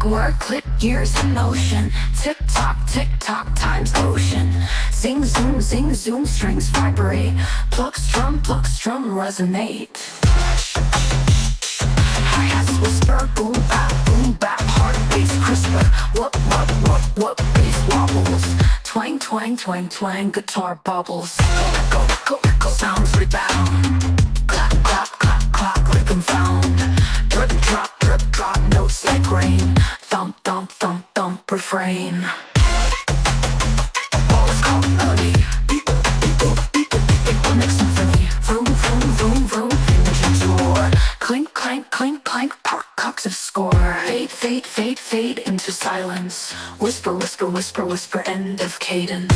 Whirr-click, gears in motion. Tick-tock, tick-tock, times ocean. Zing-zoom, zing-zoom, strings vibrate. Pluck-strum, resonate. Hi-hats whisper, boom-bap, heartbeats crisper. Wub-wub, wub-wub, bass wobbles. Twang-twang, twang-twang, guitar bobbles. Go, sounds rebound. Clap, clap, clap, clap, rhythm found. Drip, drop, notes like rain. Thump-thump, thump-thump, refrain. Bobbles called melody. Beep, rhythmic symphony. Vroom, vroom, vroom, vroom, engines roar. Clink, clank, clink, clank, percussive score. Fade into silence. Whisper, whisper, whisper, whisper, end of cadence.